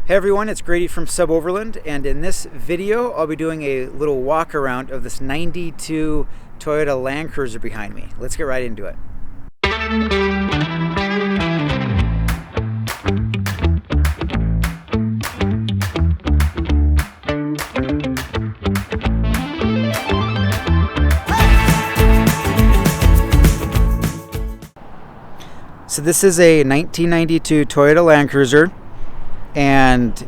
Hey everyone, it's Grady from SUBOVERLAND, and in this video I'll be doing a little walk around of this 92 Toyota LANDCRUISER behind me. Let's get right into it. So this is a 1992 Toyota LANDCRUISER. And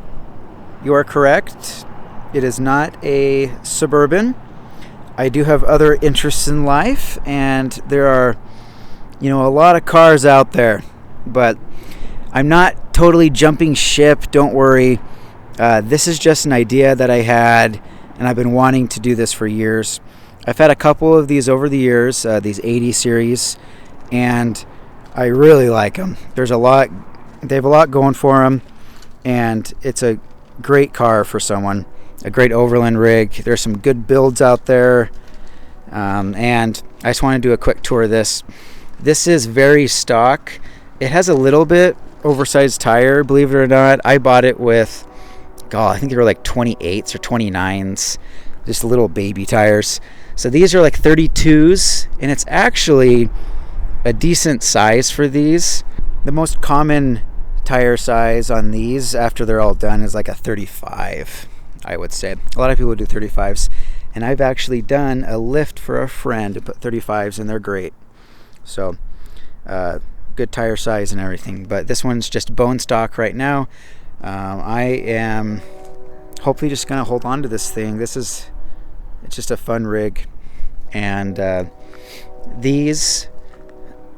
you are correct, it is not a Suburban. I do have other interests in life, and there are, a lot of cars out there, but I'm not totally jumping ship, don't worry. This is just an idea that I had, and I've been wanting to do this for years. I've had a couple of these over the years, these 80 series, and I really like them. They have a lot going for them. And it's a great car for someone, a great overland rig. There's some good builds out there. And I just want to do a quick tour of this. This is very stock. It has a little bit oversized tire, believe it or not. I bought it with, I think they were like 28s or 29s, just little baby tires. So these are like 32s, and it's actually a decent size for these. The most common tire size on these after they're all done is like a 35, I would say. A lot of people do 35s, and I've actually done a lift for a friend to put 35s, and they're great. So good tire size and everything, but this one's just bone stock right now. I am hopefully just gonna hold on to this thing. It's just a fun rig, and these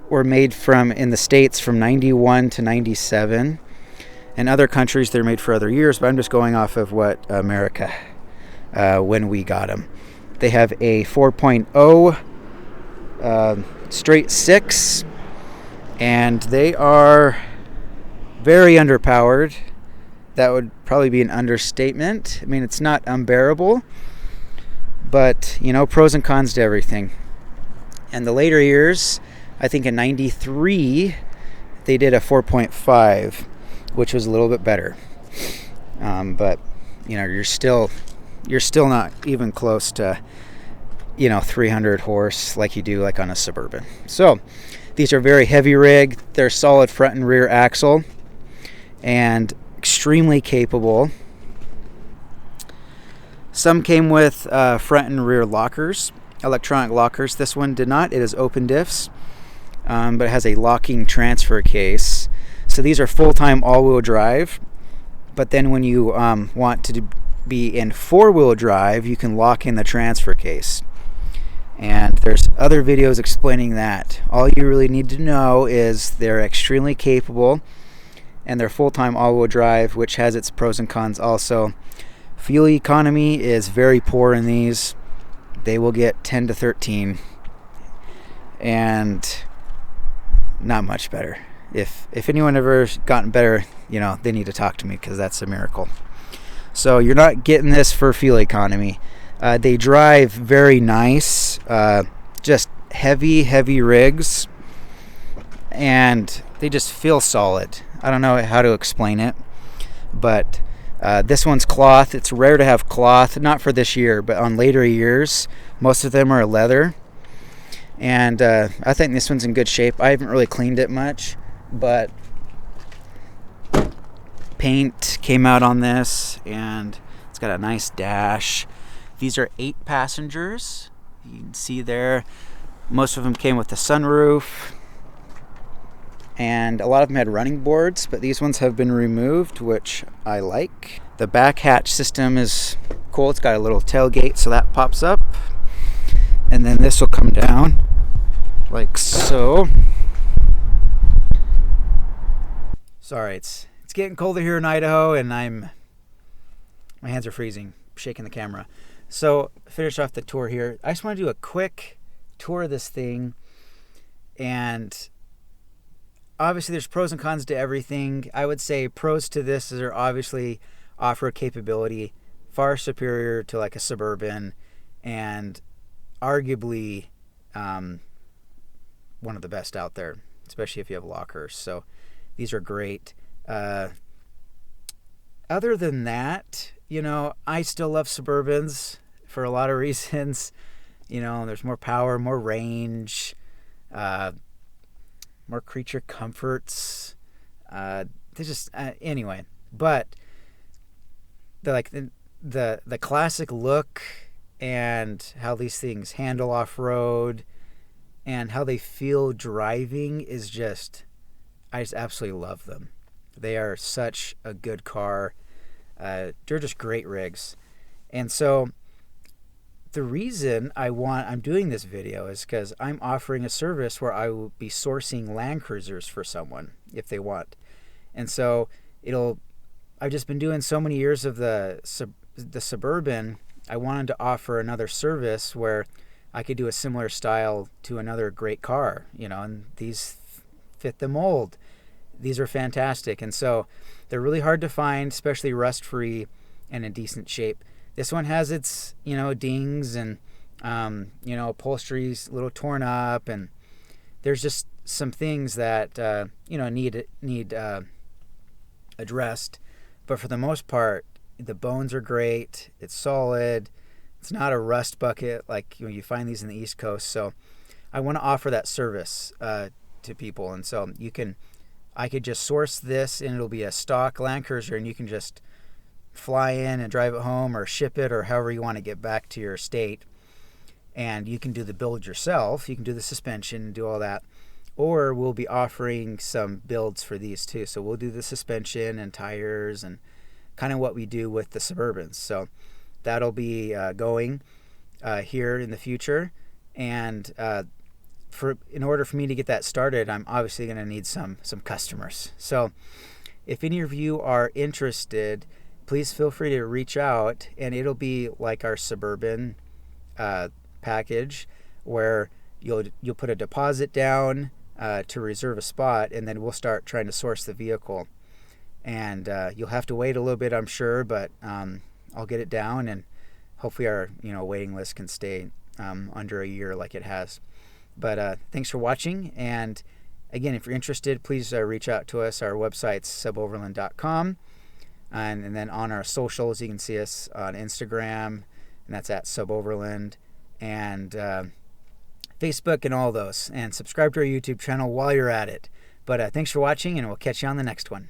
were made in the States from 91 to 97. In other countries, they're made for other years, but I'm just going off of what America, when we got them. They have a 4.0 straight six, and they are very underpowered. That would probably be an understatement. I mean, it's not unbearable, but, pros and cons to everything. And the later years, I think in 93, they did a 4.5, which was a little bit better. But, you're still not even close to, 300 horse like you do like on a Suburban. So these are very heavy rig. They're solid front and rear axle and extremely capable. Some came with front and rear lockers, electronic lockers. This one did not. It is open diffs. But it has a locking transfer case. So these are full-time all-wheel drive, but then when you want to be in four-wheel drive, you can lock in the transfer case. And there's other videos explaining that. All you really need to know is they're extremely capable, and they're full-time all-wheel drive, which has its pros and cons also. Fuel economy is very poor in these. They will get 10 to 13, and not much better. If anyone ever gotten better, they need to talk to me, because that's a miracle. So you're not getting this for fuel economy. They drive very nice, just heavy rigs, and they just feel solid. I don't know how to explain it, but this one's cloth. It's rare to have cloth, not for this year, but on later years, most of them are leather. And I think this one's in good shape. I haven't really cleaned it much, but paint came out on this, and it's got a nice dash. These are 8 passengers. You can see there, most of them came with the sunroof, and a lot of them had running boards, but these ones have been removed, which I like. The back hatch system is cool. It's got a little tailgate, so that pops up, and then this will come down like so. Sorry, it's getting colder here in Idaho, and my hands are freezing, shaking the camera. So finish off the tour here. I just want to do a quick tour of this thing, and obviously there's pros and cons to everything. I would say pros to this are obviously off-road capability, far superior to like a Suburban, and arguably one of the best out there, especially if you have lockers. So these are great. other than that, I still love Suburbans for a lot of reasons. There's more power, more range, more creature comforts. They just anyway. But the classic look and how these things handle off road and how they feel driving is I just absolutely love them. They are such a good car. They're just great rigs. And so the reason I'm doing this video is because I'm offering a service where I will be sourcing Land Cruisers for someone if they want. And so I've just been doing so many years of the Suburban. I wanted to offer another service where I could do a similar style to another great car, and these fit the mold. These are fantastic. And so they're really hard to find, especially rust-free and in decent shape. This one has its, dings and, upholstery's a little torn up, and there's just some things that, need addressed. But for the most part, the bones are great. It's solid. It's not a rust bucket like you find these in the East Coast. So I want to offer that service to people. And so I could just source this, and it'll be a stock Land Cruiser, and you can just fly in and drive it home or ship it or however you want to get back to your state. And you can do the build yourself. You can do the suspension and do all that. Or we'll be offering some builds for these too. So we'll do the suspension and tires and kind of what we do with the Suburbans. So that'll be going here in the future. And in order for me to get that started, I'm obviously going to need some customers. So if any of you are interested, please feel free to reach out, and it'll be like our Suburban package where you'll put a deposit down to reserve a spot, and then we'll start trying to source the vehicle. And you'll have to wait a little bit, I'm sure, but I'll get it down, and hopefully our waiting list can stay under a year like it has. But thanks for watching, and again, if you're interested, please reach out to us. Our website's SUBOVERLAND.com, and then on our socials, you can see us on Instagram, and that's at SUBOVERLAND, and Facebook and all those. And subscribe to our YouTube channel while you're at it. But thanks for watching, and we'll catch you on the next one.